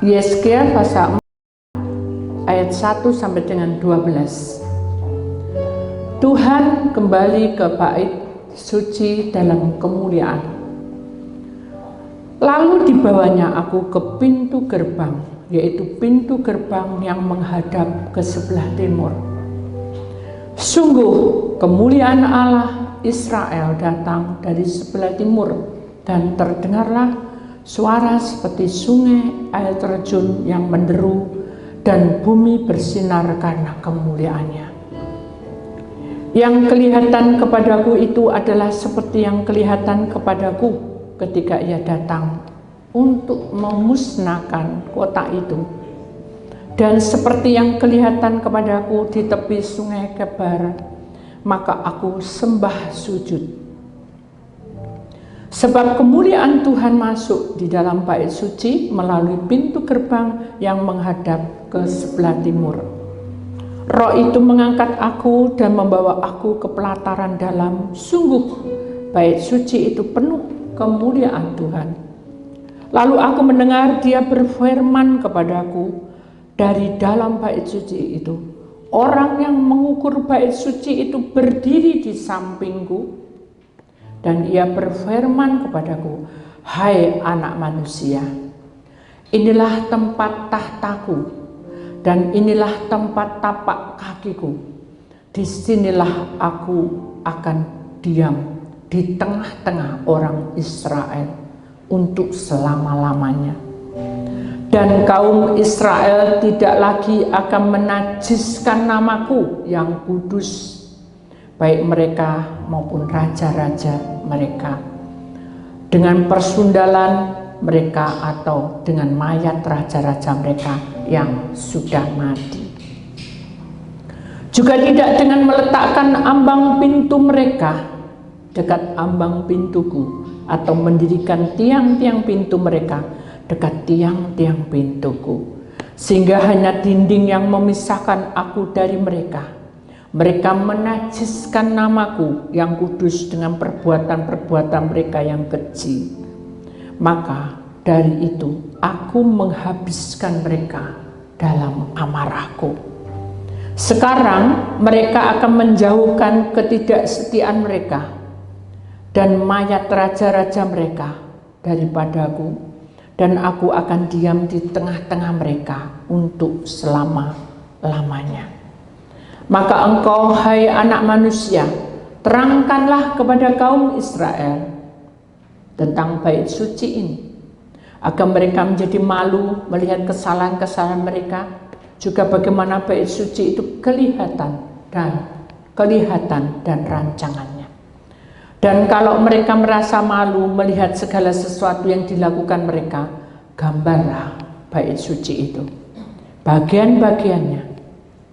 Yesaya pasal 4 ayat 1 sampai dengan 12. Tuhan kembali ke bait suci dalam kemuliaan. Lalu dibawanya aku ke pintu gerbang, yaitu pintu gerbang yang menghadap ke sebelah timur. Sungguh kemuliaan Allah Israel datang dari sebelah timur, dan terdengarlah suara seperti sungai air terjun yang menderu, dan bumi bersinar karena kemuliaannya. Yang kelihatan kepadaku itu adalah seperti yang kelihatan kepadaku ketika ia datang untuk memusnahkan kota itu, dan seperti yang kelihatan kepadaku di tepi sungai Kebar, maka aku sembah sujud. Sebab kemuliaan Tuhan masuk di dalam bait suci melalui pintu gerbang yang menghadap ke sebelah timur. Roh itu mengangkat aku dan membawa aku ke pelataran dalam. Sungguh bait suci itu penuh kemuliaan Tuhan. Lalu aku mendengar dia berfirman kepadaku dari dalam bait suci itu. Orang yang mengukur bait suci itu berdiri di sampingku, dan ia berfirman kepadaku, hai anak manusia, inilah tempat tahtaku, dan inilah tempat tapak kakiku. Disinilah aku akan diam di tengah-tengah orang Israel untuk selama-lamanya. Dan kaum Israel tidak lagi akan menajiskan namaku yang kudus, baik mereka maupun raja-raja mereka, dengan persundalan mereka atau dengan mayat raja-raja mereka yang sudah mati. Juga tidak dengan meletakkan ambang pintu mereka dekat ambang pintuku, atau mendirikan tiang-tiang pintu mereka dekat tiang-tiang pintuku, sehingga hanya dinding yang memisahkan aku dari mereka. Mereka menajiskan namaku yang kudus dengan perbuatan-perbuatan mereka yang keji. Maka dari itu aku menghabiskan mereka dalam amarahku. Sekarang mereka akan menjauhkan ketidaksetiaan mereka dan mayat raja-raja mereka daripadaku, dan aku akan diam di tengah-tengah mereka untuk selama-lamanya. Maka engkau, hai anak manusia, terangkanlah kepada kaum Israel tentang bait suci ini, agar mereka menjadi malu melihat kesalahan-kesalahan mereka, juga bagaimana bait suci itu kelihatan dan rancangannya. Dan kalau mereka merasa malu melihat segala sesuatu yang dilakukan mereka, gambarlah bait suci itu, bagian-bagiannya,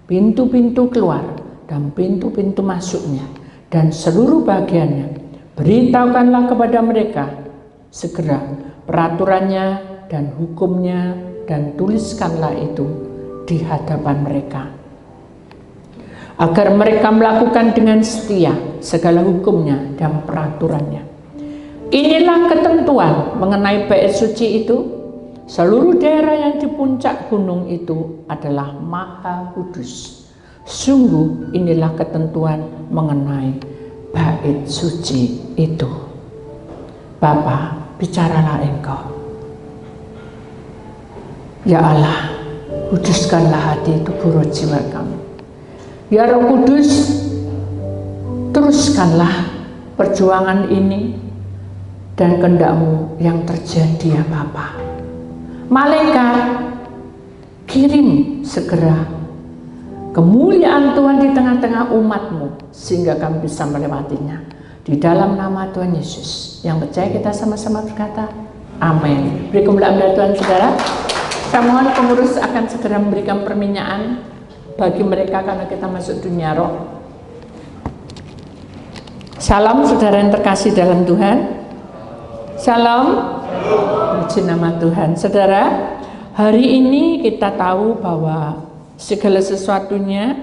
pintu-pintu keluar dan pintu-pintu masuknya, dan seluruh bagiannya. Beritahukanlah kepada mereka segera peraturannya dan hukumnya, dan tuliskanlah itu di hadapan mereka, agar mereka melakukan dengan setia segala hukumnya dan peraturannya. Inilah ketentuan mengenai bait suci itu. Seluruh daerah yang di puncak gunung itu adalah maha kudus. Sungguh inilah ketentuan mengenai bait suci itu. Bapa, bicaralah Engkau. Ya Allah, kuduskanlah hati, tubuh, roh, jiwa kami. Ya Roh Kudus, teruskanlah perjuangan ini dan kehendak-Mu yang terjadi ya Bapa. Malaikat, kirim segera kemuliaan Tuhan di tengah-tengah umat-Mu, sehingga kami bisa melewatinya. Di dalam nama Tuhan Yesus, yang percaya kita sama-sama berkata, amin. Beri kemuliaan Tuhan, saudara. Saya mohon pengurus akan segera memberikan perminyakan bagi mereka karena kita masuk dunia roh. Salam saudara yang terkasih dalam Tuhan. Salam. Puji nama Tuhan. Saudara, hari ini kita tahu bahwa segala sesuatunya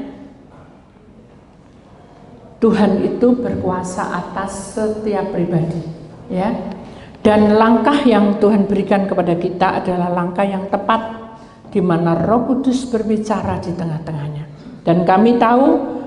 Tuhan itu berkuasa atas setiap pribadi, ya. Dan langkah yang Tuhan berikan kepada kita adalah langkah yang tepat, di mana Roh Kudus berbicara di tengah-tengahnya. Dan kami tahu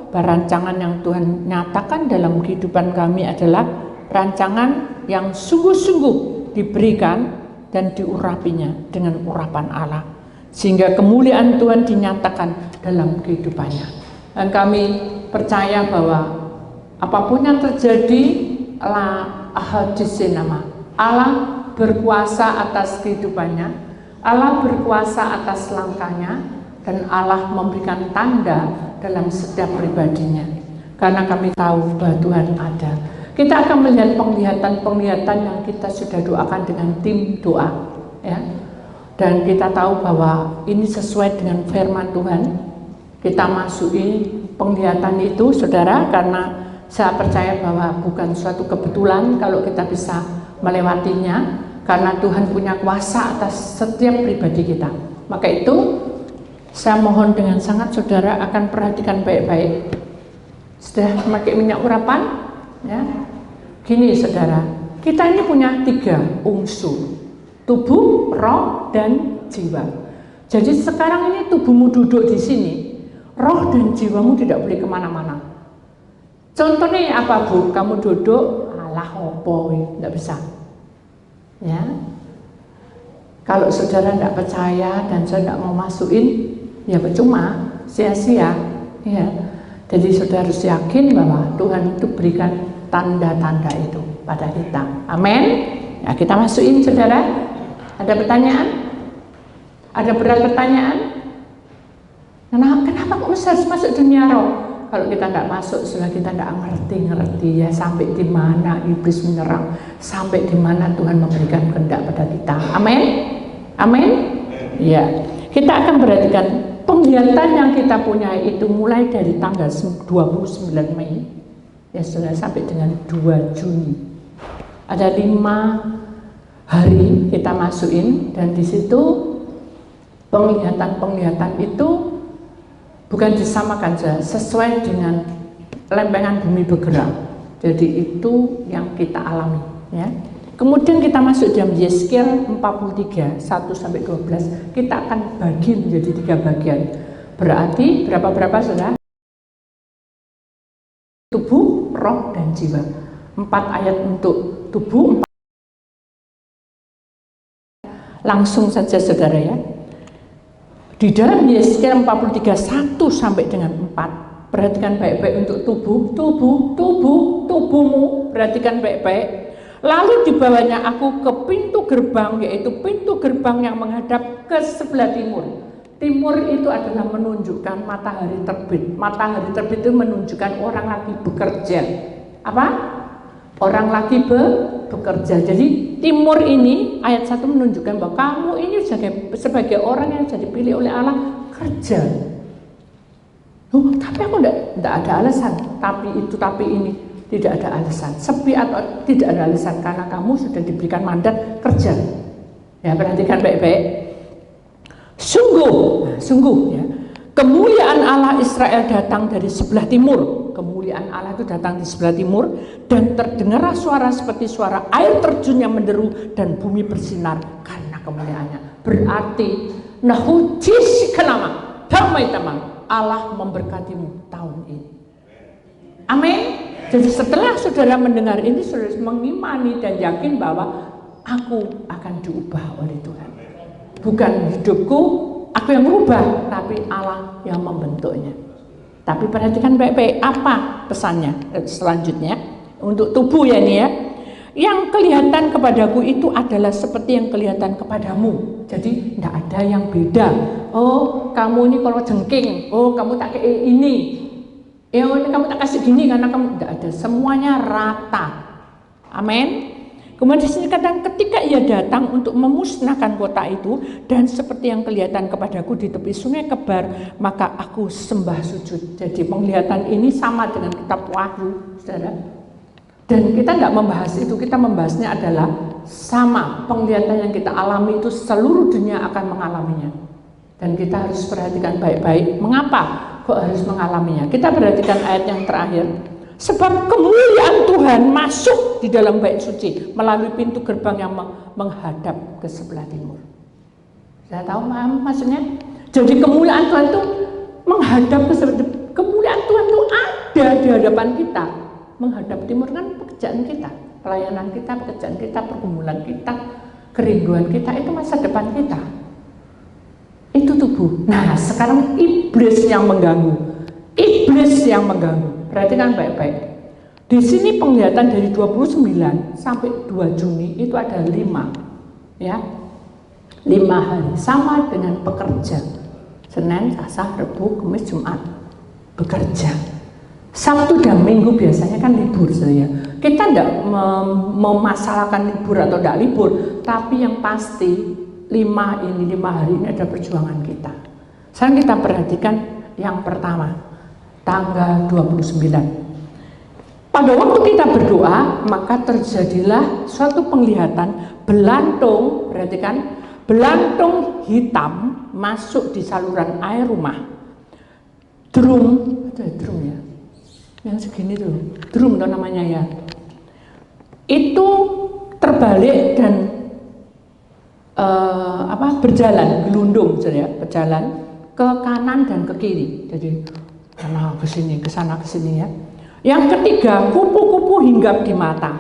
bahwa rancangan yang Tuhan nyatakan dalam kehidupan kami adalah rancangan yang sungguh-sungguh diberikan dan diurapinya dengan urapan Allah, sehingga kemuliaan Tuhan dinyatakan dalam kehidupannya. Dan kami percaya bahwa apapun yang terjadi, Allah berkuasa atas kehidupannya, Allah berkuasa atas langkahnya, dan Allah memberikan tanda dalam setiap pribadinya. Karena kami tahu bahwa Tuhan ada. Kita akan melihat penglihatan-penglihatan yang kita sudah doakan dengan tim doa, ya. Dan kita tahu bahwa ini sesuai dengan firman Tuhan. Kita masuki penglihatan itu, saudara, karena saya percaya bahwa bukan suatu kebetulan kalau kita bisa melewatinya, karena Tuhan punya kuasa atas setiap pribadi kita. Maka itu saya mohon dengan sangat saudara akan perhatikan baik-baik. Sudah memakai minyak urapan, ya. Gini saudara, kita ini punya 3 unsur: tubuh, roh, dan jiwa. Jadi sekarang ini tubuhmu duduk di sini, roh dan jiwamu tidak boleh kemana-mana. Contohnya apa, Bu? Kamu duduk, alah opo, tidak bisa. Ya, kalau saudara tidak percaya dan saya tidak mau masukin, ya percuma, sia-sia. Ya, jadi saudara harus yakin bahwa Tuhan itu berikan tanda-tanda itu pada kita. Amin. Ya, kita masukin, saudara. Ada pertanyaan? Ada berat pertanyaan? Kenapa kok harus masuk dunia roh? Kalau kita tidak masuk, setelah kita tidak ngerti ya sampai di mana iblis menyerang, sampai di mana Tuhan memberikan kehendak pada kita. Amin, amin. Ya, kita akan perhatikan penglihatan yang kita punya itu mulai dari tanggal 29 Mei, ya sudah sampai dengan 2 Juni. Ada 5 hari kita masukin, dan di situ penglihatan itu bukan disamakan saja, sesuai dengan lempengan bumi bergerak. Jadi itu yang kita alami, ya. Kemudian kita masuk dalam Yeskiel 43 1-12. Kita akan bagi menjadi 3 bagian. Berarti berapa saudara? Tubuh, roh, dan jiwa. 4 ayat untuk tubuh. Langsung saja saudara, ya. Di dalam Yeskiel 43 1-4, perhatikan baik-baik untuk tubuhmu, perhatikan baik-baik. Lalu dibawanya aku ke pintu gerbang, yaitu pintu gerbang yang menghadap ke sebelah timur. Timur itu adalah menunjukkan matahari terbit. Matahari terbit itu menunjukkan orang lagi bekerja. Apa? Orang lagi bekerja. Jadi timur ini ayat 1 menunjukkan bahwa kamu ini sebagai orang yang jadi pilih oleh Allah kerja. Tapi aku tidak ada alasan. Tapi ini tidak ada alasan. Sepi atau tidak ada alasan, karena kamu sudah diberikan mandat kerja. Ya, perhatikan baik-baik. Sungguh ya. Kemuliaan Allah Israel datang dari sebelah timur. Kemuliaan Allah itu datang di sebelah timur, dan terdengarlah suara seperti suara air terjun yang menderu, dan bumi bersinar karena kemuliaannya. Berarti nahujis kenama damai teman, Allah memberkatimu tahun ini. Amin. Jadi setelah saudara mendengar ini, saudara mengimani dan yakin bahwa aku akan diubah oleh Tuhan. Bukan hidupku aku yang merubah, tapi Allah yang membentuknya. Tapi perhatikan baik-baik apa pesannya selanjutnya untuk tubuh, ya ini ya. Yang kelihatan kepadaku itu adalah seperti yang kelihatan kepadamu. Jadi tidak ada yang beda. Oh, kamu ini kalau jengking, oh kamu tak kayak ini. Oh, ini kamu tak kasih gini karena kamu tidak ada. Semuanya rata. Amin. Kemudian di sini katakan ketika ia datang untuk memusnahkan kota itu, dan seperti yang kelihatan kepadaku di tepi sungai Kebar, maka aku sembah sujud. Jadi penglihatan ini sama dengan kitab Wahyu, saudara. Dan kita tidak membahas itu, kita membahasnya adalah sama penglihatan yang kita alami itu seluruh dunia akan mengalaminya. Dan kita harus perhatikan baik-baik, mengapa kok harus mengalaminya. Kita perhatikan ayat yang terakhir. Sebab kemuliaan Tuhan masuk di dalam bait suci melalui pintu gerbang yang menghadap ke sebelah timur. Saya tahu paham maksudnya? Jadi kemuliaan Tuhan itu menghadap ke sebelah. Kemuliaan Tuhan itu ada di hadapan kita. Menghadap timur kan pekerjaan kita, pelayanan kita, pekerjaan kita, pergumulan kita, kerinduan kita, itu masa depan kita. Itu tubuh. Nah, sekarang iblis yang mengganggu. Iblis yang mengganggu. Perhatikan baik-baik. Di sini penglihatan dari 29 sampai 2 Juni itu ada 5. Ya. 5 hari sama dengan pekerja. Senin, Selasa, Rabu, Kamis, Jumat. Bekerja. Sabtu dan Minggu biasanya kan libur saya. Kita tidak memasalahkan libur atau tidak libur, tapi yang pasti 5 hari ini ada perjuangan kita. Sekarang kita perhatikan yang pertama, tanggal 29. Pada waktu kita berdoa, maka terjadilah suatu penglihatan belantung, perhatikan, belantung hitam masuk di saluran air rumah. Drum, ada drum ya, yang segini tuh, drum tuh namanya ya. Itu terbalik dan berjalan, gelundung, ya, berjalan ke kanan dan ke kiri. Jadi sana ke sini, ke sana ke sini ya. Yang ketiga, kupu-kupu hinggap di mata,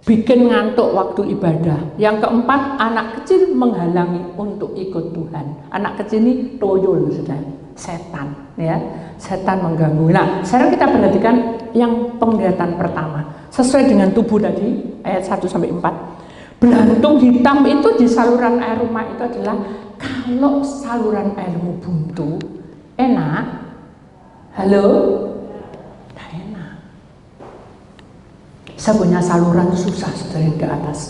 bikin ngantuk waktu ibadah. Yang keempat, anak kecil menghalangi untuk ikut Tuhan. Anak kecil ini toyol, sudah setan, ya, setan mengganggu. Nah, sekarang kita perhatikan yang penglihatan pertama, sesuai dengan tubuh tadi, ayat 1-4. Belantung hitam itu di saluran air rumah itu adalah kalau saluran airmu buntu, enak. Halo? Nah, enak. Saya punya saluran susah dari ke atas.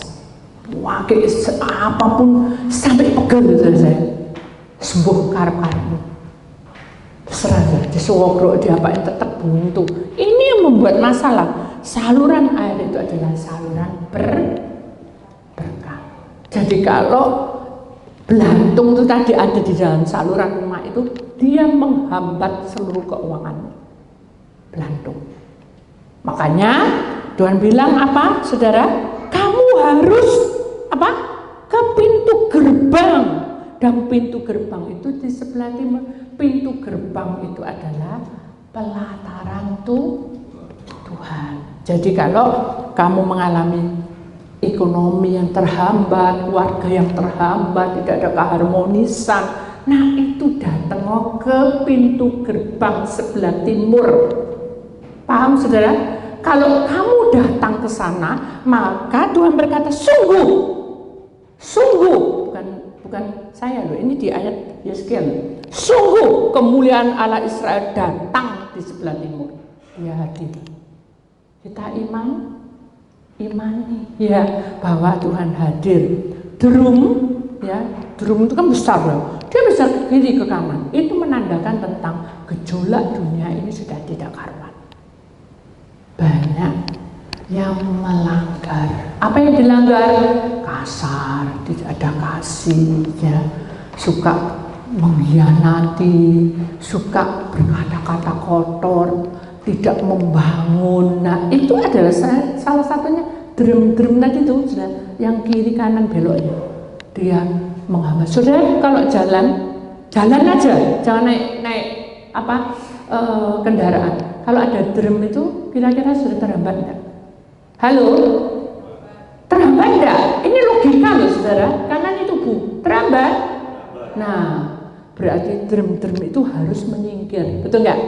Wah, apapun sampai pegel saya. Sembuh karep-karepmu. Terserah ya, disuwogrok diapain tetap buntu. Ini yang membuat masalah. Saluran air itu adalah saluran berkah. Jadi kalau belantung itu tadi ada di dalam saluran rumah itu, dia menghambat seluruh keuangan. Belantung. Makanya Tuhan bilang apa, saudara? Kamu harus apa? Ke pintu gerbang. Dan pintu gerbang itu di sebelah timur. Pintu gerbang itu adalah pelataran Tuhan. Jadi kalau kamu mengalami ekonomi yang terhambat, keluarga yang terhambat, tidak ada keharmonisan, nah itu datang ke pintu gerbang sebelah timur. Paham saudara? Kalau kamu datang ke sana, maka Tuhan berkata, sungguh, bukan saya loh, ini di ayat Yeskiel. Sungguh kemuliaan Allah Israel datang di sebelah timur. Dia hadir. Kita imani ya bahwa Tuhan hadir. Drum ya, drum itu kan besar loh. Dia bisa ke kiri ke kanan. Itu menandakan tentang gejolak dunia ini sudah tidak karuan. Banyak yang melanggar. Apa yang dilanggar? Kasar, tidak ada kasih, ya, suka mengkhianati, suka berkata-kata kotor, tidak membangun. Nah, itu adalah salah satunya drum tadi itu, yang kiri kanan beloknya. Dia menghambat. Saudara kalau jalan aja, jangan naik kendaraan. Kalau ada drum itu, kira-kira sudah terhambat enggak? Halo? Terhambat enggak? Ini logika loh saudara, kanan itu terhambat. Nah, berarti drum itu harus menyingkir, betul enggak?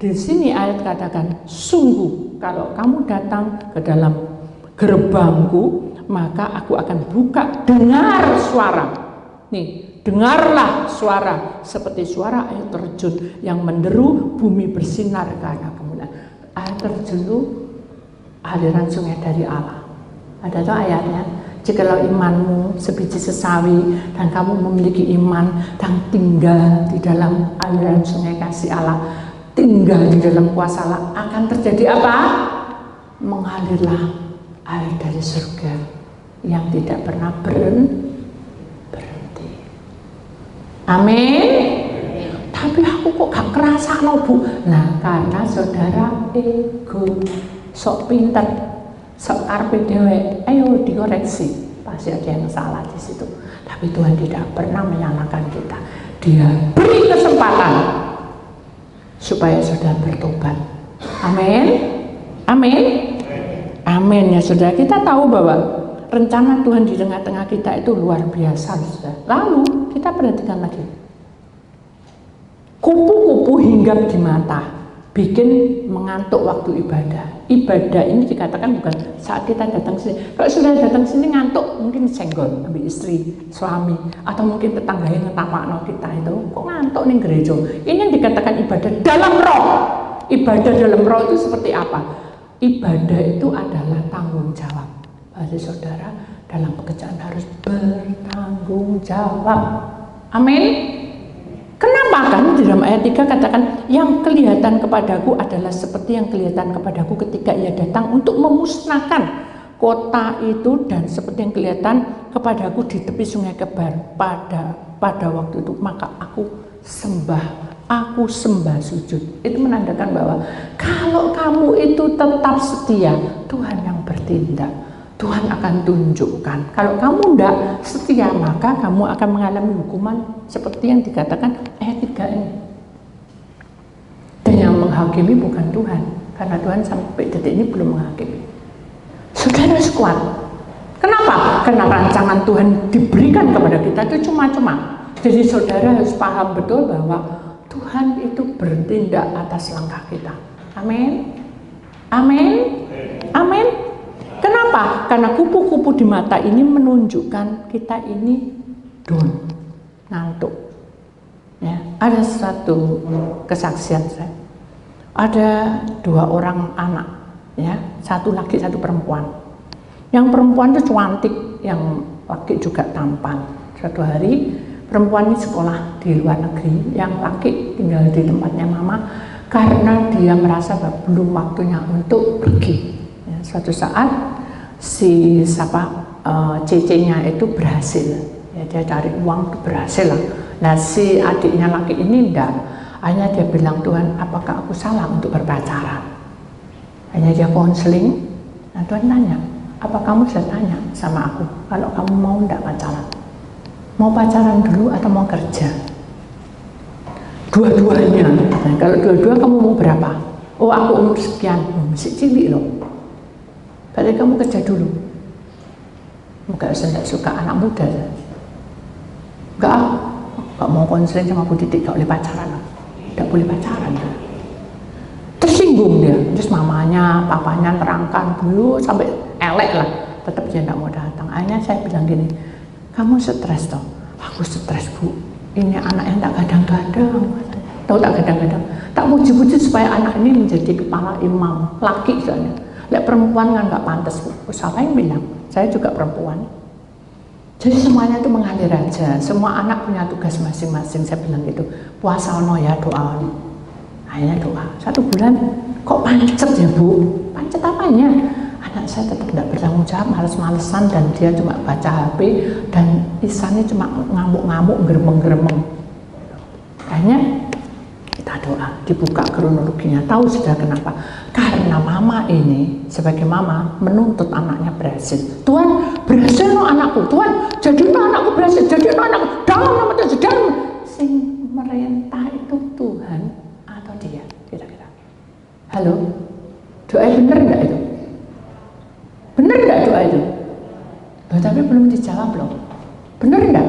Di sini ayat katakan, sungguh kalau kamu datang ke dalam gerbangku, maka aku akan buka, dengar suara. Nih, dengarlah suara seperti suara air terjun yang menderu, bumi bersinar karena kemuliaan. Air terjun itu aliran sungai dari Allah. Ada tuh ayatnya, jikalau imanmu sebiji sesawi dan kamu memiliki iman dan tinggal di dalam aliran sungai kasih Allah, tinggal di dalam kuasa Allah, akan terjadi apa? Mengalirlah air dari surga yang tidak pernah berhenti. Amin. Tapi tapi aku kok gak kerasa no Bu. Nah karena saudara ego, sok pinter, sok karpe dewe, ayo dikoreksi, pasti ada yang salah di situ. Tapi Tuhan tidak pernah menyalahkan kita. Dia beri kesempatan supaya saudara bertobat. Amin, amin, amin ya saudara. Kita tahu bahwa rencana Tuhan di tengah-tengah kita itu luar biasa, saudara. Lalu kita perhatikan lagi, kupu-kupu hinggap di mata, bikin mengantuk waktu ibadah. Ibadah ini dikatakan bukan saat kita datang sini. Kalau sudah datang sini ngantuk, mungkin senggol ambil istri, suami, atau mungkin tetangga yang ngetamakno kita itu, kok ngantuk nih gereja. Ini yang dikatakan ibadah dalam roh. Ibadah dalam roh itu seperti apa? Ibadah itu adalah tanggung jawab. Bahasa saudara, dalam pekerjaan harus bertanggung jawab. Amin. Kenapa? Kan di dalam ayat 3 katakan yang kelihatan kepadaku adalah seperti yang kelihatan kepadaku ketika ia datang untuk memusnahkan kota itu, dan seperti yang kelihatan kepadaku di tepi sungai Kebar pada waktu itu. Maka aku sembah sujud. Itu menandakan bahwa kalau kamu itu tetap setia, Tuhan yang bertindak. Tuhan akan tunjukkan. Kalau kamu tidak setia, maka kamu akan mengalami hukuman seperti yang dikatakan ayat 3 ini. Dan yang menghakimi bukan Tuhan, karena Tuhan sampai detik ini belum menghakimi. Saudara harus kuat. Kenapa? Karena rancangan Tuhan diberikan kepada kita itu cuma-cuma. Jadi saudara harus paham betul bahwa Tuhan itu bertindak atas langkah kita. Amin. Amin. Amin. Kenapa? Karena kupu-kupu di mata ini menunjukkan kita ini down, ngantuk. Ya, ada satu kesaksian saya. Ada 2 orang anak, ya, satu laki satu perempuan. Yang perempuan itu cantik, yang laki juga tampan. Suatu hari perempuan ini sekolah di luar negeri, yang laki tinggal di tempatnya mama karena dia merasa bahwa belum waktunya untuk pergi. Suatu saat si cece-nya itu berhasil, ya, dia cari uang itu berhasil lah. Nah si adiknya laki ini enggak, hanya dia bilang, Tuhan apakah aku salah untuk berpacaran? Hanya dia konseling. Nah Tuhan tanya, apa kamu sudah tanya sama aku kalau kamu mau enggak pacaran? Mau pacaran dulu atau mau kerja? Dua-duanya. Nah, kalau dua-dua kamu mau berapa? Oh aku umur sekian, masih cilik loh. Berarti kamu kerja dulu. Enggak, saya tidak suka anak muda. Enggak mau konseling sama Bu Titik, enggak boleh pacaran. Enggak boleh pacaran. Tersinggung dia. Terus mamanya, papanya terangkan dulu sampai elek lah. Tetap dia enggak mau datang. Akhirnya saya bilang gini, kamu stres toh? Aku stres Bu. Ini anak yang tak kadang-kadang. Tahu tak kadang-kadang? Tak puji-puji supaya anak ini menjadi kepala imam. Laki soalnya. Lek perempuan kan nggak pantas Bu. Siapa yang bilang? Saya juga perempuan. Jadi semuanya itu mengalir aja. Semua anak punya tugas masing-masing. Saya bilang gitu. Puasa no ya, doa. Akhirnya doa. 1 bulan kok pancet ya Bu? Pancet apanya? Anak saya tetap tidak bertanggung jawab, males-malesan, dan dia cuma baca HP, dan lisannya cuma ngamuk-ngamuk, geremeng-geremeng. Akhirnya kita doa, dibuka kronologinya. Tahu sudah kenapa? Karena mama ini sebagai mama menuntut anaknya berhasil. Tuhan berhasil no anakku, Tuhan jadi no anakku berhasil, jadi no anakku dalam nama Tuhan. Dalam sing merintah itu Tuhan atau dia? Kira-kira. Halo, doa bener nggak itu? Bener nggak doa itu? Tapi belum dijawab loh. Bener nggak?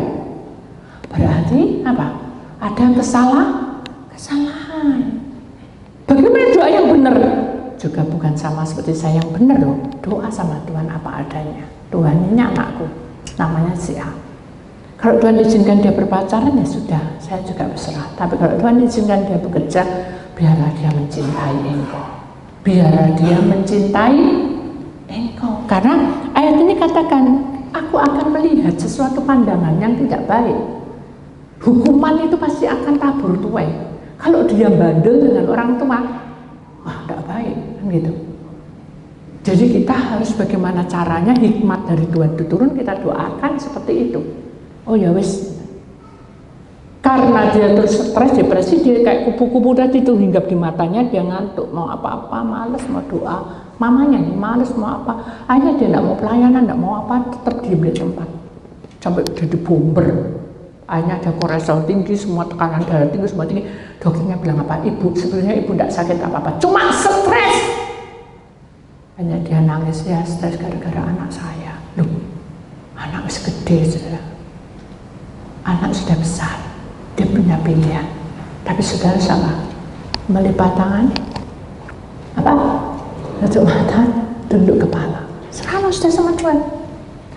Berarti apa? Ada kesalahan. Bagaimana doa yang benar? Juga bukan sama seperti saya yang benar loh. Doa sama Tuhan apa adanya. Tuhan ini anakku, namanya si A. Kalau Tuhan izinkan dia berpacaran ya sudah, saya juga berserah. Tapi kalau Tuhan izinkan dia bekerja, biarlah dia mencintai engkau. Biarlah dia mencintai engkau. Karena ayat ini katakan, aku akan melihat sesuatu pandangan yang tidak baik. Hukuman itu pasti akan tabur tuai. Kalau dia bandel dengan orang tua, wah tidak baik, kan gitu. Jadi kita harus bagaimana caranya, hikmat dari Tuhan itu turun, kita doakan seperti itu. Oh ya wis. Karena dia terus stres, depresi, dia kayak kupu-kupu tadi tuh, hinggap di matanya, dia ngantuk, mau apa-apa, males mau doa, mamanya nih males mau apa, akhirnya dia nggak mau pelayanan, nggak mau apa, tetap diem di tempat, sampai jadi bomber. Akhirnya ada kolesterol tinggi, semua tekanan darah tinggi, semua tinggi. Dokternya bilang apa? Ibu, sebenarnya ibu nggak sakit apa-apa, cuma stres. Hanya dia nangis, ya stres gara-gara anak saya. Loh, anak sudah gede, saudara. Anak sudah besar, dia punya pilihan. Tapi saudara sama, melipat tangan, apa? Tutup mata, tunduk kepala. Serahlah sudah sama Tuhan.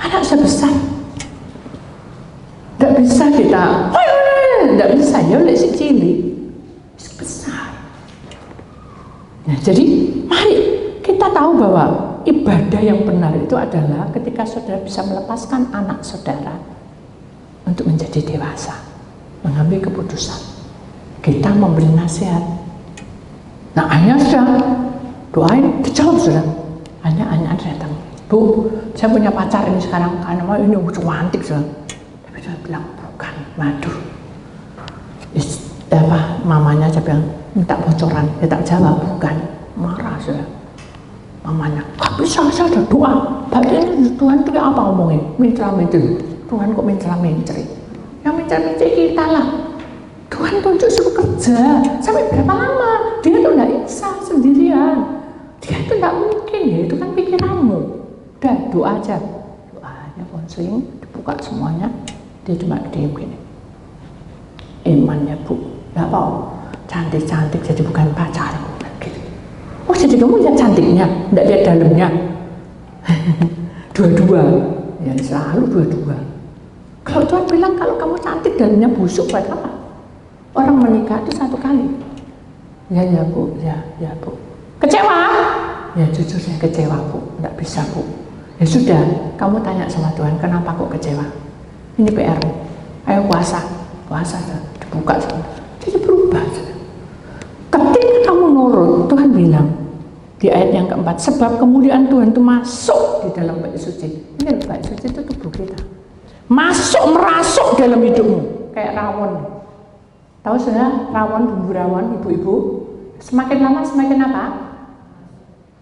Anak sudah besar. Tidak bisa kita, tidak bisa ya, oleh si cilik besar. Nah, jadi mari kita tahu bahwa ibadah yang benar itu adalah ketika saudara bisa melepaskan anak saudara untuk menjadi dewasa, mengambil keputusan. Kita memberi nasihat. Nah, akhirnya sudah doain, dijawab sudah. Hanya datang, Bu, saya punya pacar ini sekarang, karena ini cantik sudah. Tapi saya bilang bukan, waduh. Mamanya saya bilang minta bocoran, dia tak jawab, bukan, marah sudah. Mamanya, gak bisa, saya ada doa. Berarti ini Tuhan itu apa ngomongin? Mencela-mencela. Tuhan kok mencela-mencela? Yang mencela-mencela kita lah. Tuhan tunjuk suruh kerja. Sampai berapa lama? Dia tuh gak bisa sendirian. Dia itu gak mungkin ya, itu kan pikiranmu. Udah, doa aja. Doanya konseling, dibuka semuanya. Dia cuma diem gini. Imannya Bu, gak apa, cantik-cantik jadi bukan pacarku. Oh, jadi kamu lihat cantiknya, enggak lihat dalamnya. Dua-dua, ya selalu dua-dua. Kalau Tuhan bilang kalau kamu cantik dalamnya busuk, buat apa? Orang menikah itu satu kali. Ya Bu, ya Bu. Kecewa? Ya jujur saya kecewa Bu, enggak bisa Bu. Ya sudah, kamu tanya sama Tuhan, kenapa kok kecewa? Ini PR. Ayo puasa dibuka. Jadi berubah. Ketika kamu nurut, Tuhan bilang di ayat yang keempat, sebab kemuliaan Tuhan itu masuk di dalam bait suci. Ini bait suci itu tubuh kita. Masuk, merasuk dalam hidupmu. Kayak rawon. Tahu sudah rawon, bumbu rawon, ibu-ibu? Semakin lama semakin apa?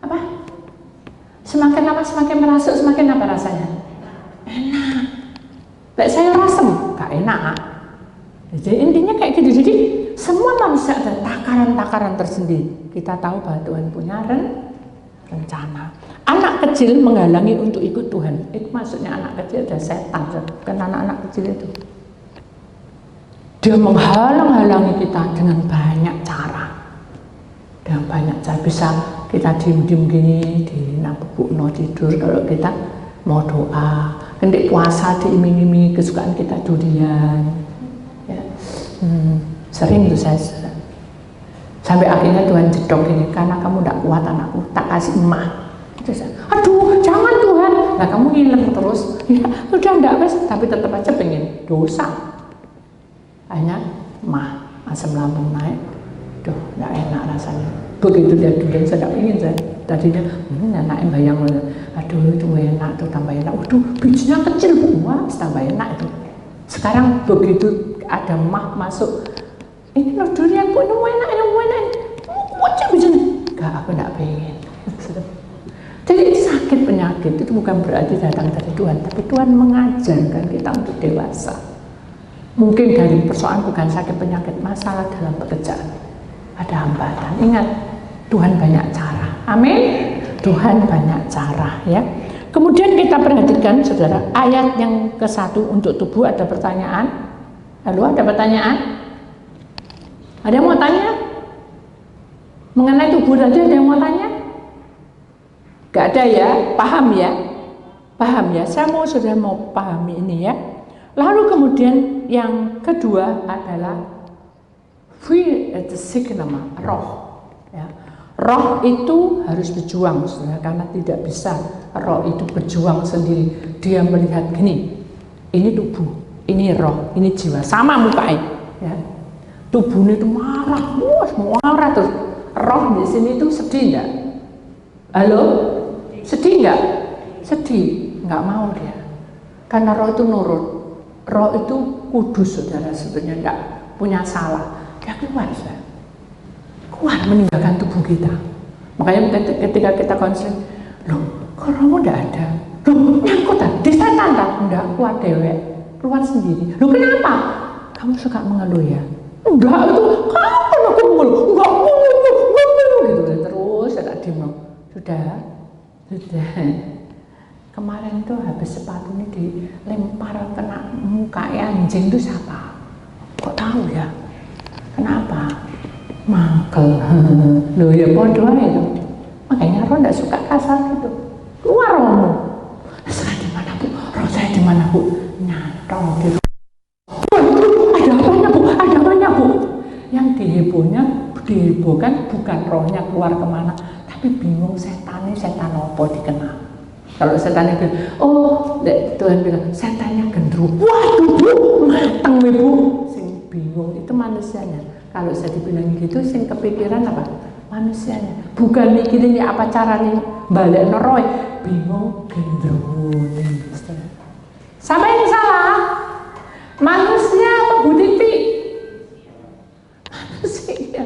Apa? Semakin lama semakin merasuk, semakin apa rasanya? Enak. Kayak sayur asem, gak enak. Jadi intinya kayak gitu. Jadi semua manusia ada takaran-takaran tersendiri. Kita tahu bahwa Tuhan punya rencana. Anak kecil menghalangi untuk ikut Tuhan. Itu maksudnya anak kecil ada setan, bukan anak-anak kecil itu. Dia menghalang-halangi kita dengan banyak cara. Dengan banyak cara. Bisa kita diem-diem gini, dinabuk-no tidur kalau kita mau doa. Hendak puasa diiming-imingi kesukaan kita durian. Sering tuh saya sampai akhirnya Tuhan jedok ini, karena kamu tidak kuat anakku, tak kasih emak. Aduh jangan Tuhan, nah kamu ngiler terus. Ya udah enggak wes, tapi tetap aja pengen dosa. Akhirnya asam lambung naik, duh nggak enak rasanya. Begitu lihat durian saya tidak ingin saya. Tadinya enaknya bayang, aduh itu enak tuh, tambah enak. Waduh bijinya kecil Bu, wah tambah enak itu. Sekarang begitu ada masuk, ini loh durian Bu, ini enak, wajah bijinya. Enggak, aku enggak pengen. Jadi sakit penyakit itu bukan berarti datang dari Tuhan, tapi Tuhan mengajarkan kita untuk dewasa. Mungkin dari persoalan bukan sakit penyakit, masalah dalam pekerjaan, ada hambatan. Ingat, Tuhan banyak cara. Amin. Tuhan banyak cara ya. Kemudian kita perhatikan saudara, ayat yang ke-1 untuk tubuh. Ada pertanyaan? Halo, ada pertanyaan? Ada yang mau tanya? Mengenai tubuh tadi ada yang mau tanya? Gak ada ya? Paham ya? Paham ya? Saya mau sudah mau pahami ini ya. Lalu kemudian yang kedua adalah roh. Ya. Roh itu harus berjuang, saudara, karena tidak bisa roh itu berjuang sendiri. Dia melihat gini, ini tubuh, ini roh, ini jiwa, sama mukanya. Ya. Tubuhnya itu marah, marah terus. Roh di sini itu sedih enggak? Halo, sedih enggak? Sedih, enggak mau dia. Karena roh itu nurut. Roh itu kudus, saudara, sebenarnya punya salah, dia keluar, keluar meninggalkan tubuh kita. Makanya ketika kita konseling, loh kok romo enggak ada, loh nyangkut di setan tak? Enggak, keluar dewek, keluar sendiri. Loh kenapa? Kamu suka mengeluh ya? Enggak, itu kapan aku mengeluh? Enggak, gitu terus saya tak diem. Sudah. Kemarin itu habis sepatunya dilempar kena muka anjing itu siapa? Kok tahu ya? Kenapa? Mangkel. Loh ya bodoh itu. Makanya Roh enggak suka kasar gitu. Keluar Rohmu. Saya di mana Bu? Roh saya di mana Bu? Nyantol di rumah. Ada apanya Bu? Ada apanya Bu? Yang dihebohkan bukan rohnya keluar kemana, tapi bingung setan apa dikenal. Kalau setan itu, Tuhan bilang setannya gendruwo. Waduh Bu, mateng Bu. Sing bingung itu manusianya. Kalau saya dibilang gitu, sing kepikiran apa? Manusianya. Bukan mikirin ya apa caranya balik roy. Bingung gendruwo. Sama yang salah? Manusia apa Bu Titi? Manusia.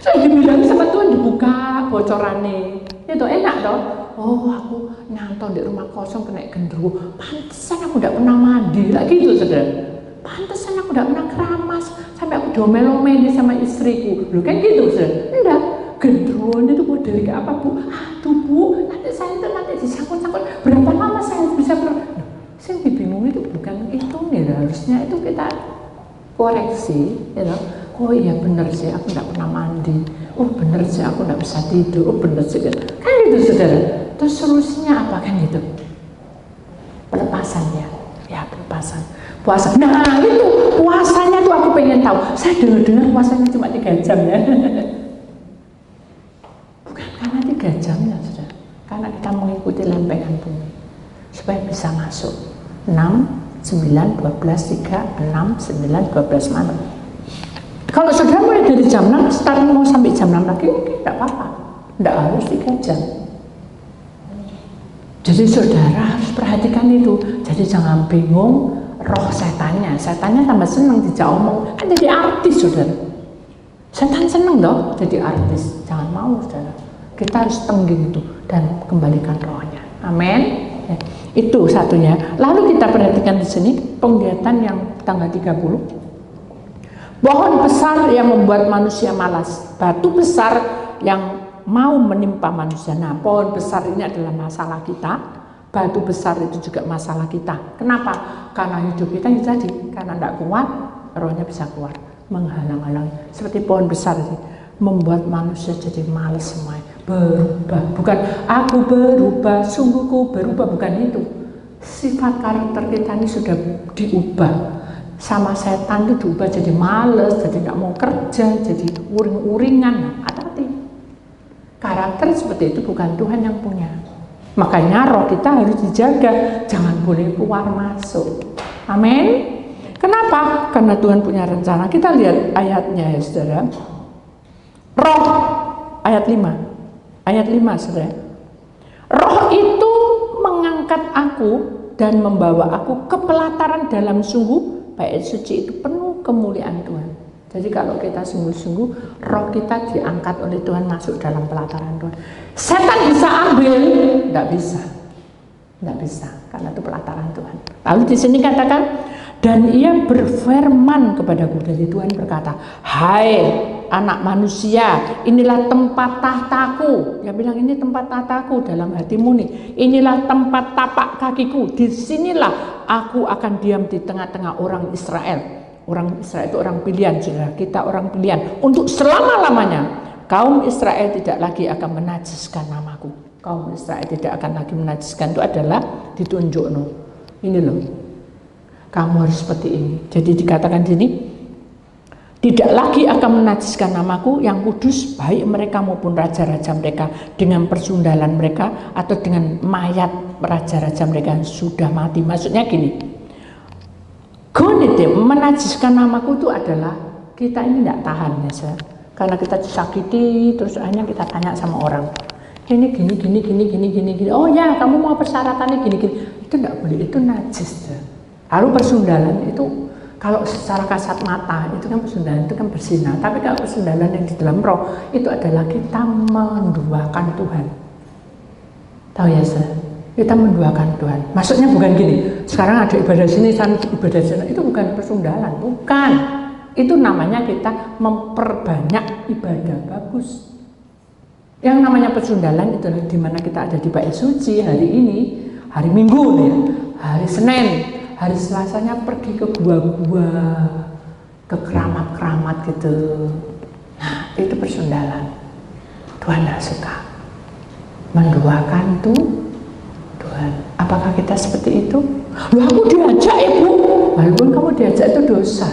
Saya dibilang sama Tuhan dibuka bocorannya. Itu enak toh. Oh aku nyantol di rumah kosong kena gendruwo. Pantesan aku tidak pernah mandi lagi gitu saudara. Pantesan aku tidak pernah keramas sampai aku domel-domeli sama istriku. Loh kan gitu saudara. Enggak. Gendruwo itu model kayak apa Bu? Aduh Bu, nanti saya itu nanti disangkut-sangkut. Berapa lama saya bisa saya bingung itu bukan itu nih, harusnya itu kita koreksi, ya. Oh iya bener sih, aku nggak pernah mandi. Oh bener sih, aku nggak bisa tidur. Oh bener sih, kan gitu saudara. Terus solusinya apa kan gitu? Pelepasan ya pelepasan. Puasa. Nah itu puasanya tuh aku pengen tahu. Saya dengar puasanya cuma 3 jam ya. Bukan karena 3 jam ya saudara. Karena kita mengikuti lempengan bumi supaya bisa masuk 6, 9, 12, 3, 6, 9, 12 malam. Kalau saudara mulai dari jam 6, start mau sampai jam 6 lagi, mungkin tidak apa-apa. Tidak harus 3 jam. Jadi saudara harus perhatikan itu. Jadi jangan bingung roh setannya. Setannya tambah senang dijak omong. Kan jadi artis saudara. Setan senang dong jadi artis. Jangan mau saudara. Kita harus tengging itu dan kembalikan rohnya. Amin. Itu satunya. Lalu kita perhatikan di sini penglihatan yang tanggal 30. Pohon besar yang membuat manusia malas, batu besar yang mau menimpa manusia. Nah, pohon besar ini adalah masalah kita, batu besar itu juga masalah kita. Kenapa? Karena hidup kita itu tadi, karena tidak kuat, rohnya bisa keluar, menghalang-halangi. Seperti pohon besar ini, membuat manusia jadi malas semuanya, berubah. Bukan aku berubah, sungguhku berubah, bukan itu. Sifat karakter kita ini sudah diubah. Sama setan itu diubah jadi males, jadi nggak mau kerja, jadi uring-uringan. Nah, hati-hati. Karakter seperti itu bukan Tuhan yang punya. Makanya roh kita harus dijaga, jangan boleh keluar masuk. Amin. Kenapa? Karena Tuhan punya rencana. Kita lihat ayatnya ya saudara. Roh ayat 5. Ayat 5 saudara. Roh itu mengangkat aku dan membawa aku ke pelataran dalam sungguh. Bait suci itu penuh kemuliaan Tuhan. Jadi kalau kita sungguh-sungguh, roh kita diangkat oleh Tuhan masuk dalam pelataran Tuhan. Setan bisa ambil, nggak bisa, karena itu pelataran Tuhan. Lalu di sini katakan, dan ia berfirman kepadaku, dari Tuhan berkata, hai anak manusia, inilah tempat tahtaku. Dia bilang ini tempat tahtaku dalam hatimu nih. Inilah tempat tapak kakiku. Disinilah aku akan diam di tengah-tengah orang Israel. Orang Israel itu orang pilihan, saudara. Kita orang pilihan untuk selama-lamanya. Kaum Israel tidak lagi akan menajiskan namaku. Kaum Israel tidak akan lagi menajiskan. Itu adalah ditunjuk no. Ini loh. Kamu harus seperti ini. Jadi dikatakan di sini, tidak lagi akan menajiskan namaku yang kudus, baik mereka maupun raja-raja mereka dengan persundalan mereka atau dengan mayat raja-raja mereka yang sudah mati. Maksudnya gini, menajiskan namaku itu adalah kita ini tidak tahan ya, karena kita disakiti terus akhirnya kita tanya sama orang, ini gini. Oh ya, kamu mau persyaratannya gini. Itu tidak boleh, itu najis. Lalu persundalan itu Kalau secara kasat mata itu kan persundalan, itu kan berzina. Tapi kalau persundalan yang di dalam roh itu adalah kita menduakan Tuhan. Tahu ya, kita menduakan Tuhan. Maksudnya bukan gini, sekarang ada ibadah sini, sana ibadah sana, itu bukan persundalan, bukan. Itu namanya kita memperbanyak ibadah bagus. Yang namanya persundalan itu di mana kita ada di bait suci hari ini, hari Minggu ya, hari Senin, hari Selasanya pergi ke gua-gua, ke keramat-keramat gitu. Nah, itu persundalan. Tuhan tidak suka. Menduakan Tuhan. Apakah kita seperti itu? Loh, aku diajak ibu. Walaupun kamu diajak itu dosa.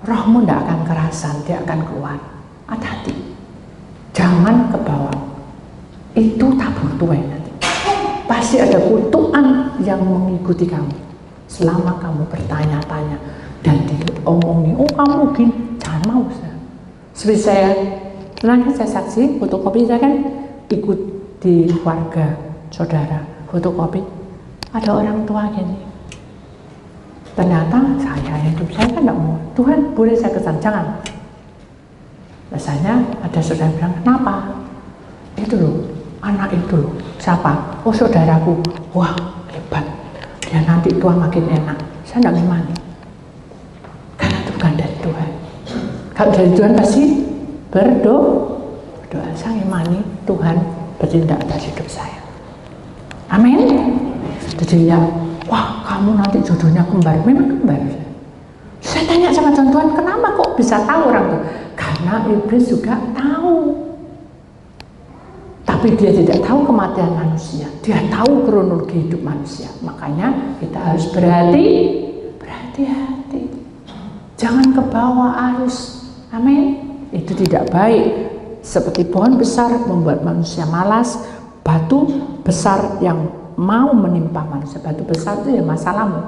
Rohmu tidak akan kerasan, dia akan keluar. Hati-hati. Jangan ke bawah. Itu tabur tuai nanti. Pasti ada kutukan yang mengikuti kamu. Selama kamu bertanya-tanya dan diomongi, oh kamu gini, jangan mau. Seperti saya, pernah saya saksi, fotokopi saya kan ikut di warga saudara, fotokopi. Ada orang tua gini. Ternyata saya hidup saya kan tidak mau. Tuhan boleh saya kesan, jangan. Biasanya ada saudara bilang, kenapa? Itu loh, anak itu loh. Siapa? Oh saudaraku. Wah hebat. Dia nanti tua makin enak. Saya tidak ngimani. Karena itu bukan dari Tuhan. Kalau dari Tuhan pasti berdoa. Saya ngimani Tuhan bertindak atas hidup saya. Amin. Jadi ya, wah kamu nanti jodohnya kembar. Memang kembar. Saya tanya sama Tuhan, kenapa kok bisa tahu orang itu? Karena iblis juga tahu. Tapi dia tidak tahu kematian manusia. Dia tahu kronologi hidup manusia. Makanya kita harus berhati-hati. Jangan ke bawah arus. Amin. Itu tidak baik. Seperti pohon besar membuat manusia malas. Batu besar yang mau menimpa manusia. Batu besar itu ya masalahmu.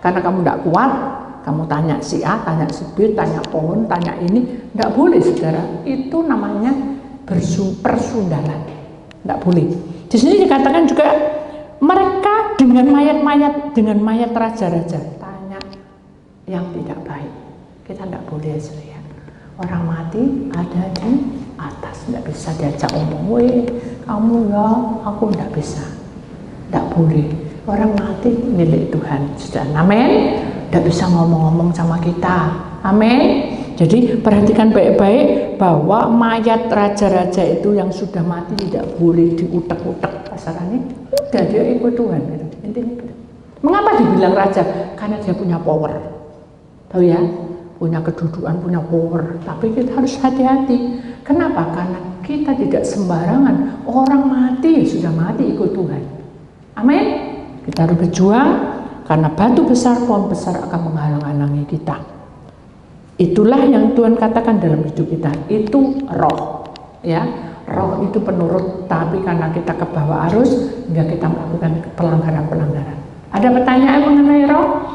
Karena kamu tidak kuat. Kamu tanya si A, tanya si B, tanya pohon, tanya ini, tidak boleh saudara. Itu namanya persundalan, tidak boleh. Di sini dikatakan juga mereka dengan mayat raja-raja. Tanya yang tidak baik. Kita tidak boleh lihat. Orang mati ada di atas, tidak bisa diajak omong. Weh, kamu ya, aku tidak bisa. Tidak boleh. Orang mati milik Tuhan. Sudah, amin. Tidak bisa ngomong-ngomong sama kita. Amin. Jadi perhatikan baik-baik bahwa mayat raja-raja itu yang sudah mati tidak boleh diutek-utek. Pasarannya udah dia ikut Tuhan. Intinya gitu. Mengapa dibilang raja? Karena dia punya power. Tahu ya? Punya kedudukan, punya power. Tapi kita harus hati-hati. Kenapa? Karena kita tidak sembarangan. Orang mati sudah mati ikut Tuhan. Amin. Kita harus berjuang. Karena batu besar, pohon besar akan menghalang-halangi kita. Itulah yang Tuhan katakan dalam hidup kita. Itu roh, ya. Roh itu penurut, tapi karena kita ke bawah arus, hingga kita melakukan pelanggaran-pelanggaran. Ada pertanyaan mengenai roh?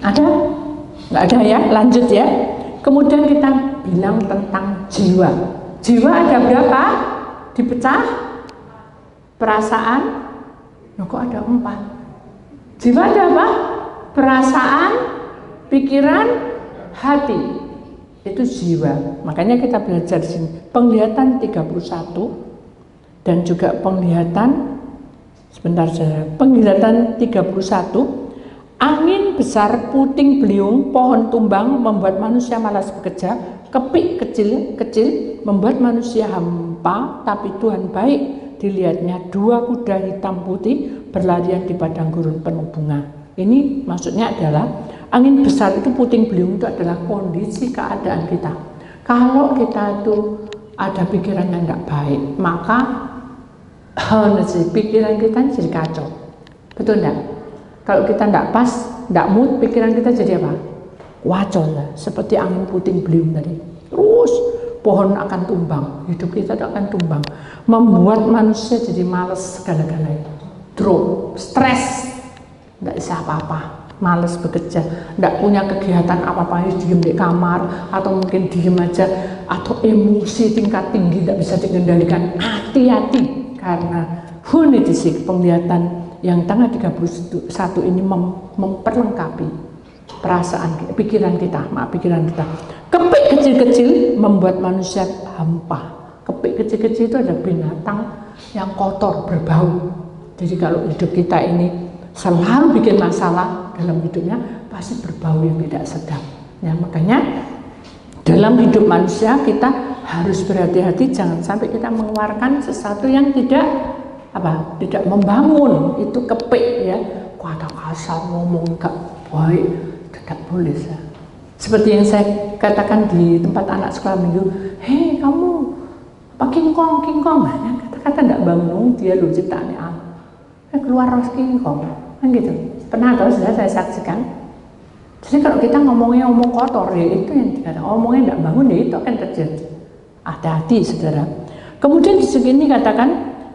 Ada? Nggak ada ya? Lanjut ya. Kemudian kita bilang tentang jiwa. Jiwa ada berapa? Dipecah? Perasaan? Nah, kok ada 4? Jiwa ada apa? Perasaan, pikiran, hati. Itu jiwa. Makanya kita belajar di sini. Penglihatan 31 dan juga penglihatan sebentar saja. Penglihatan 31. Angin besar, puting beliung, pohon tumbang membuat manusia malas bekerja. Kepik kecil membuat manusia hampa, tapi Tuhan baik. Dilihatnya 2 kuda hitam putih berlarian di padang gurun penuh bunga. Ini maksudnya adalah angin besar itu, puting beliung itu adalah kondisi keadaan kita. Kalau kita itu ada pikiran yang tidak baik, maka pikiran kita jadi kacau. Betul enggak? Kalau kita tidak pas, tidak mood, pikiran kita jadi apa? Kacau ya, seperti angin puting beliung tadi. Terus pohon akan tumbang, hidup kita akan tumbang, membuat manusia jadi males segala-galanya, drop, stres, tidak bisa apa-apa, males bekerja, tidak punya kegiatan apa-apa, diem di kamar, atau mungkin diem aja, atau emosi tingkat tinggi tidak bisa dikendalikan. Hati-hati, karena hunidisik penglihatan Yang tanggal 31 ini memperlengkapi perasaan, pikiran kita. Kepik kecil-kecil membuat manusia hampa. Kepik kecil-kecil itu ada binatang yang kotor, berbau. Jadi kalau hidup kita ini selalu bikin masalah dalam hidupnya, pasti berbau yang tidak sedap. Ya, makanya dalam hidup manusia kita harus berhati-hati, jangan sampai kita mengeluarkan sesuatu yang tidak membangun. Itu kepik ya, kata kasar, ngomong gak baik, tidak boleh ya. Seperti yang saya katakan di tempat anak sekolah minggu, hei kamu Pak kingkong, nah, kata-kata tidak bangun, dia lo ciptaannya Allah. Keluar ros kingkong, kan gitu. Pernah atau sudah saya saksikan. Jadi kalau kita ngomongnya omong kotor, ya itu yang dikatakan omongnya tidak bangun, ya itu akan terjadi. Hati-hati saudara. Kemudian di sini katakan,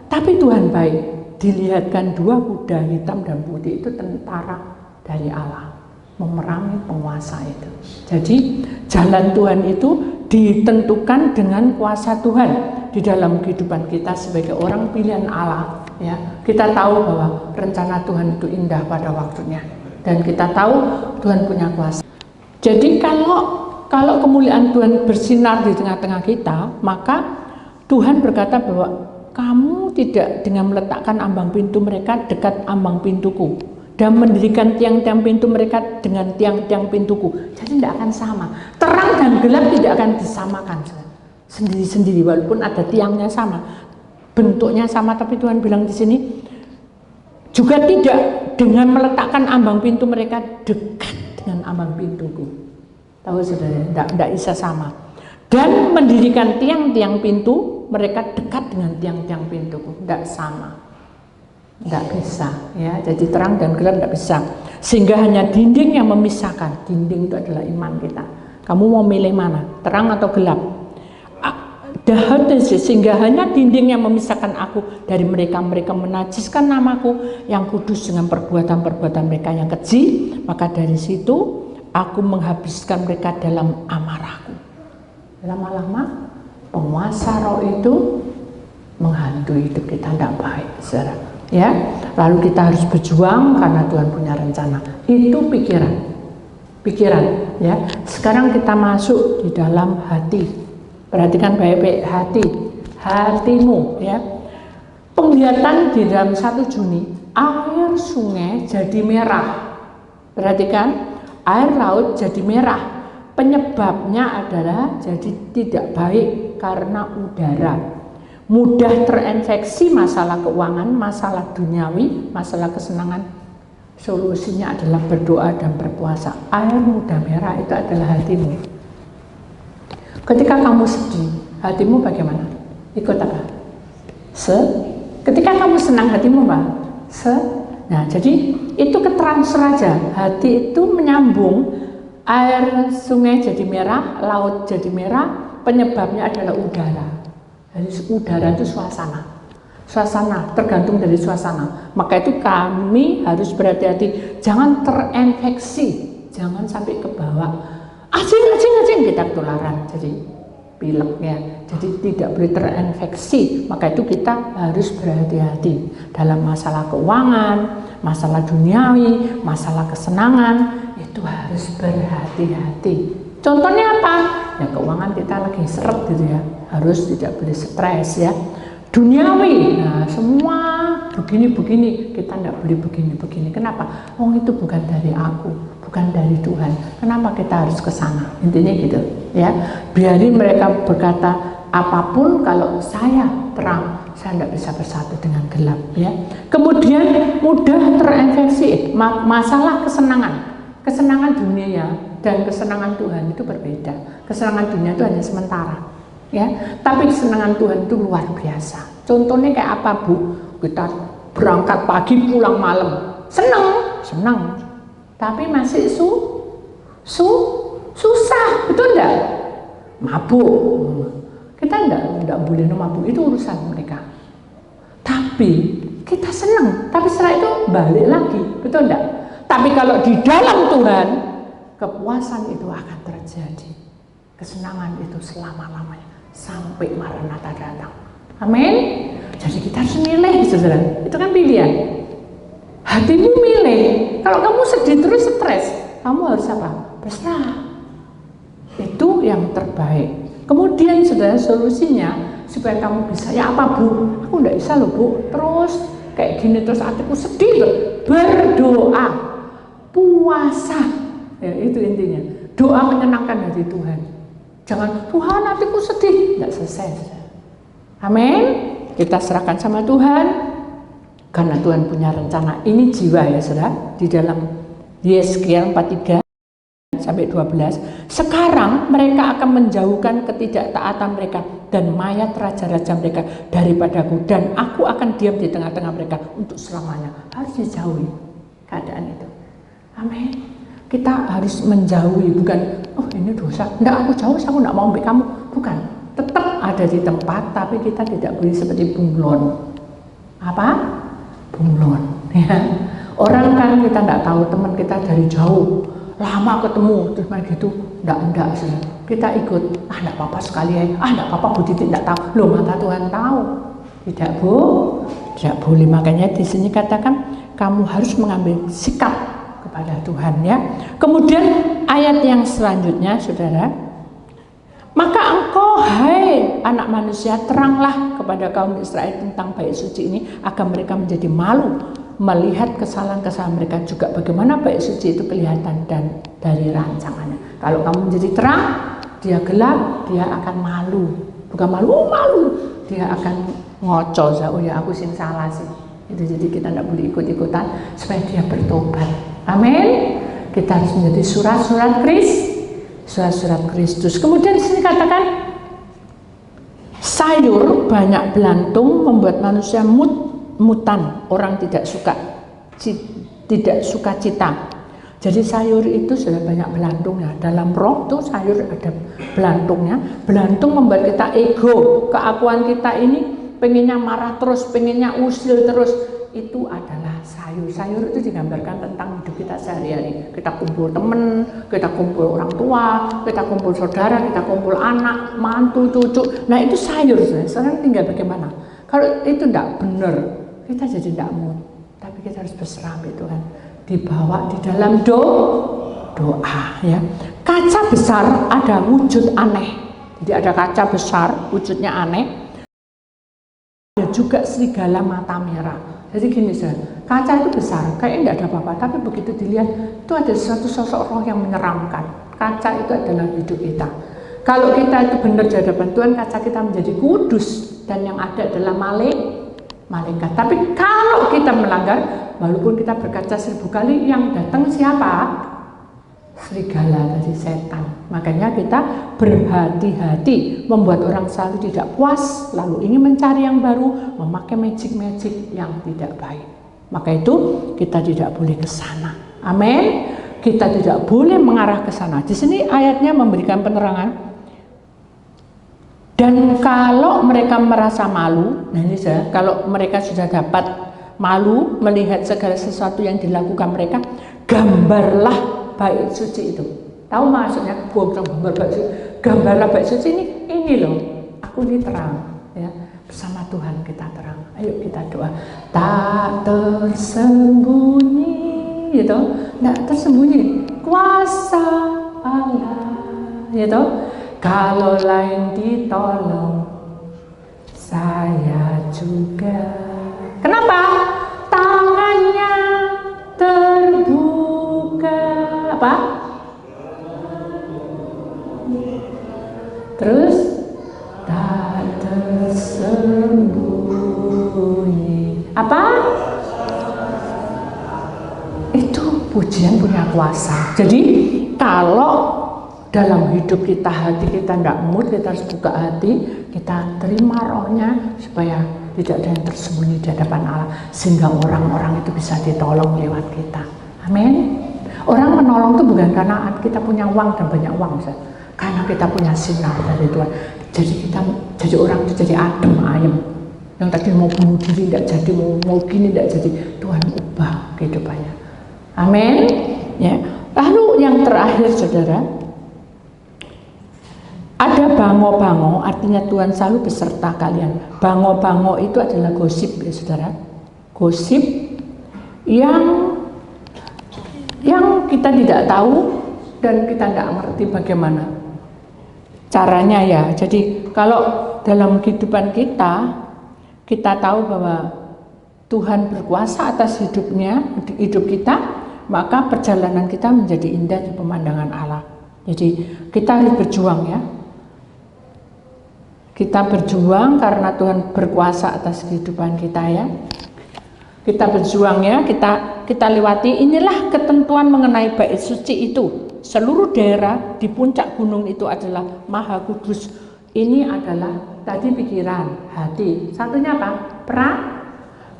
tapi Tuhan baik, dilihatkan 2 kuda hitam dan putih, itu tentara dari Allah, memerangi penguasa itu. Jadi jalan Tuhan itu ditentukan dengan kuasa Tuhan di dalam kehidupan kita sebagai orang pilihan Allah. Ya, kita tahu bahwa rencana Tuhan itu indah pada waktunya, dan kita tahu Tuhan punya kuasa. Jadi kalau kemuliaan Tuhan bersinar di tengah-tengah kita, maka Tuhan berkata bahwa kamu tidak dengan meletakkan ambang pintu mereka dekat ambang pintuku, dan mendirikan tiang-tiang pintu mereka dengan tiang-tiang pintuku. Jadi tidak akan sama. Terang dan gelap tidak akan disamakan sendiri-sendiri, walaupun ada tiangnya sama, bentuknya sama, tapi Tuhan bilang di sini juga tidak dengan meletakkan ambang pintu mereka dekat dengan ambang pintuku. Tahu saudara, tidak bisa sama. Dan mendirikan tiang-tiang pintu mereka dekat dengan tiang-tiang pintuku, tidak sama. Tidak bisa ya, jadi terang dan gelap tidak bisa, sehingga hanya dinding yang memisahkan. Dinding itu adalah iman kita. Kamu mau milih mana, terang atau gelap? Sehingga hanya dinding yang memisahkan aku dari mereka. Mereka menajiskan namaku yang kudus dengan perbuatan-perbuatan mereka yang keji. Maka dari situ aku menghabiskan mereka dalam amarahku. Lama-lama penguasa roh itu menghantui hidup kita, tidak baik saudara. Ya, lalu kita harus berjuang karena Tuhan punya rencana. Itu pikiran ya. Sekarang kita masuk di dalam hati. Perhatikan baik-baik hatimu ya. Penglihatan di dalam 1 Juni, air sungai jadi merah. Perhatikan, air laut jadi merah. Penyebabnya adalah jadi tidak baik karena udara. Mudah terinfeksi masalah keuangan, masalah duniawi, masalah kesenangan. Solusinya adalah berdoa dan berpuasa. Air mudah merah itu adalah hatimu. Ketika kamu sedih, hatimu bagaimana? Ikut apa? Ketika kamu senang, hatimu apa? Nah, jadi itu ketransfer aja. Hati itu menyambung. Air sungai jadi merah, laut jadi merah. Penyebabnya adalah udara. Jadi udara itu suasana tergantung dari suasana. Maka itu kami harus berhati-hati, jangan terinfeksi, jangan sampai ke bawah. Acing kita ketularan, jadi pileknya. Jadi tidak boleh terinfeksi. Maka itu kita harus berhati-hati dalam masalah keuangan, masalah duniawi, masalah kesenangan, itu harus berhati-hati. Contohnya apa? Ya keuangan kita lagi seret gitu ya, harus tidak boleh stres ya. Duniawi, nah semua begini-begini, kita tidak boleh begini-begini. Kenapa? Oh itu bukan dari aku, bukan dari Tuhan. Kenapa kita harus ke sana? Intinya gitu ya. Biarin mereka berkata apapun, kalau saya terang, saya tidak bisa bersatu dengan gelap ya. Kemudian mudah terinfeksi masalah kesenangan dunia ya, dan kesenangan Tuhan itu berbeda. Kesenangan dunia itu hanya sementara ya, tapi kesenangan Tuhan itu luar biasa. Contohnya kayak apa Bu? Kita berangkat pagi pulang malam, senang, tapi masih susah, betul enggak? Mabuk, kita enggak boleh mabuk, itu urusan mereka. Tapi kita senang, tapi setelah itu balik lagi, betul enggak? Tapi kalau di dalam Tuhan, kepuasan itu akan terjadi. Kesenangan itu selama-lamanya sampai Maranatha datang. Amin. Jadi kita harus milih, saudara. Itu kan pilihan. Hatimu milih. Kalau kamu sedih terus stres, kamu harus apa? Berserah. Itu yang terbaik. Kemudian saudara, solusinya supaya kamu bisa, ya apa Bu? Aku enggak bisa loh Bu, terus kayak gini terus hatiku sedih loh. Berdoa, puasa, ya itu intinya. Doa menyenangkan hati Tuhan. Jangan Tuhan hatiku sedih, nggak selesai. Amin. Kita serahkan sama Tuhan, karena Tuhan punya rencana. Ini jiwa ya saudara, di dalam Yeskiel 43 sampai 12. Sekarang mereka akan menjauhkan ketidaktaatan mereka dan mayat raja-raja mereka daripadaku, dan aku akan diam di tengah-tengah mereka untuk selamanya. Harus dijauhi keadaan itu. Amin. Kita harus menjauhi, bukan oh ini dosa, enggak aku jauh, aku enggak mau ambil kamu. Bukan, tetap ada di tempat, tapi kita tidak boleh seperti bunglon. Apa? Bunglon ya. Orang kan kita enggak tahu, teman kita dari jauh lama ketemu terus main gitu, enggak sih. Kita ikut, enggak apa-apa sekali ya, enggak apa-apa Bu Titi enggak tahu. Loh, mata Tuhan tahu. Tidak Bu, tidak boleh. Makanya di sini katakan kamu harus mengambil sikap kepada Tuhan ya. Kemudian ayat yang selanjutnya saudara, maka engkau hai anak manusia, teranglah kepada kaum Israel tentang bait suci ini, agar mereka menjadi malu melihat kesalahan-kesalahan mereka, juga bagaimana bait suci itu kelihatan dan dari rancangannya. Kalau kamu menjadi terang, dia gelap, dia akan malu. Bukan malu, dia akan ngoco, oh ya aku sing salah sih. Itu jadi kita tidak boleh ikut-ikutan supaya dia bertobat. Amin. Kita harus menjadi surat-surat Kristus. Kemudian di sini katakan sayur banyak belantung membuat manusia mutan, orang tidak suka cita. Jadi sayur itu sudah banyak belantungnya. Dalam roh tuh sayur ada belantungnya. Belantung membuat kita ego, keakuan kita ini pengennya marah terus, pengennya usil terus. Itu adalah sayur. Sayur itu digambarkan tentang hidup kita sehari-hari. Kita kumpul teman, kita kumpul orang tua, kita kumpul saudara, kita kumpul anak, mantu, cucu. Nah itu sayur. Sekarang tinggal bagaimana? Kalau itu tidak benar, kita jadi tidak mood. Tapi kita harus berserah sama Tuhan. Dibawa di dalam doa ya. Kaca besar ada wujud aneh. Jadi ada kaca besar wujudnya aneh. Ada juga serigala mata merah. Jadi gini saudara, kaca itu besar, kayaknya tidak ada apa-apa, tapi begitu dilihat itu ada suatu sosok roh yang menyeramkan. Kaca itu adalah hidup kita. Kalau kita itu benar di hadapan Tuhan, kaca kita menjadi kudus, dan yang ada adalah malaikat. Tapi kalau kita melanggar, walaupun kita berkaca 1000 kali, yang datang siapa? Serigala dari setan. Makanya kita berhati-hati, membuat orang selalu tidak puas, lalu ingin mencari yang baru, memakai magic yang tidak baik. Maka itu kita tidak boleh ke sana. Amin. Kita tidak boleh mengarah ke sana. Di sini ayatnya memberikan penerangan. Dan kalau mereka merasa malu, nah ini saya, kalau mereka sudah dapat malu melihat segala sesuatu yang dilakukan mereka, gambarlah bait suci itu. Tahu maksudnya? Bukan gambar bait suci. Gambarlah bait suci ini loh. Aku ini terang ya. Bersama Tuhan kita terang. Ayo kita doa. Tak tersembunyi gitu. Tidak tersembunyi. Kuasa Allah gitu. Kalau lain ditolong, saya juga. Kenapa? Tangannya terbuka. Apa? Terus tak tersembunyi. Apa? Itu pujian punya kuasa. Jadi kalau dalam hidup kita, hati kita tidak mood, kita harus buka hati, kita terima rohnya supaya tidak ada yang tersembunyi di hadapan Allah, sehingga orang-orang itu bisa ditolong lewat kita. Amin. Orang menolong itu bukan karena kita punya uang dan banyak uang, karena kita punya sinar dari Tuhan. Jadi kita jadi orang itu jadi adem ayem. Yang tadi mau bunuh diri tidak jadi, mau gini tidak jadi, Tuhan ubah kehidupannya. Amin. Ya. Lalu yang terakhir saudara, ada bango-bango, artinya Tuhan selalu beserta kalian. Bango-bango itu adalah gosip ya saudara. Gosip yang kita tidak tahu dan kita tidak ngerti bagaimana caranya ya. Jadi kalau dalam kehidupan kita tahu bahwa Tuhan berkuasa atas hidup kita, maka perjalanan kita menjadi indah di pemandangan Allah. Jadi kita harus berjuang ya. Kita berjuang karena Tuhan berkuasa atas kehidupan kita ya. Kita berjuang ya, kita lewati. Inilah ketentuan mengenai bait suci itu. Seluruh daerah di puncak gunung itu adalah maha kudus. Ini adalah tadi pikiran, hati. Satunya apa?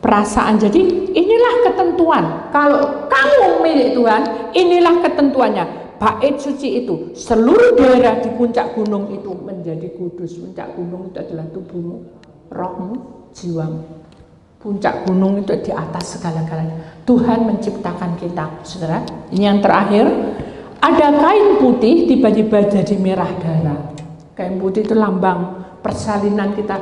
Perasaan. Jadi inilah ketentuan. Kalau kamu milik Tuhan, inilah ketentuannya. Bait suci itu, seluruh daerah di puncak gunung itu menjadi kudus. Puncak gunung itu adalah tubuhmu, rohmu, jiwamu. Puncak gunung itu di atas segala-galanya. Tuhan menciptakan kita, saudara. Ini yang terakhir. Ada kain putih tiba-tiba jadi merah darah. Kain putih itu lambang persalinan kita,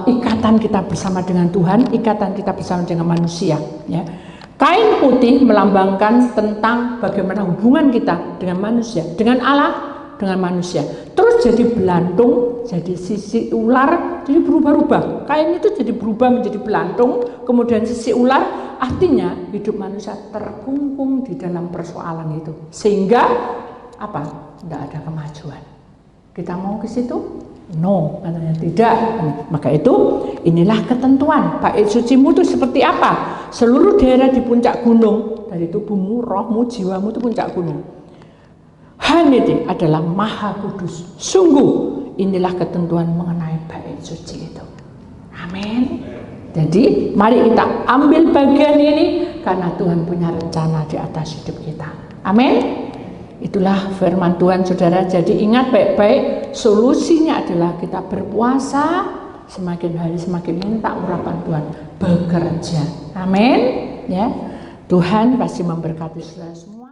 ikatan kita bersama dengan Tuhan, ikatan kita bersama dengan manusia. Ya. Kain putih melambangkan tentang bagaimana hubungan kita dengan manusia, dengan Allah, dengan manusia. Terus jadi belantung, jadi sisi ular, jadi berubah-ubah. Kain itu jadi berubah menjadi belantung, kemudian sisi ular. Artinya hidup manusia terkungkung di dalam persoalan itu, sehingga apa? Tidak ada kemajuan. Kita mau ke situ? No, katanya tidak. Maka itu inilah ketentuan. Bait sucimu itu seperti apa? Seluruh daerah di puncak gunung, dari tubuhmu, rohmu, jiwamu itu puncak gunung. Haniti adalah maha kudus. Sungguh inilah ketentuan mengenai bait suci itu. Amin. Jadi mari kita ambil bagian ini karena Tuhan punya rencana di atas hidup kita. Amin. Itulah firman Tuhan, saudara. Jadi ingat baik-baik, solusinya adalah kita berpuasa, semakin hari semakin minta urapan Tuhan, bekerja. Amin. Ya, Tuhan pasti memberkati saudara semua.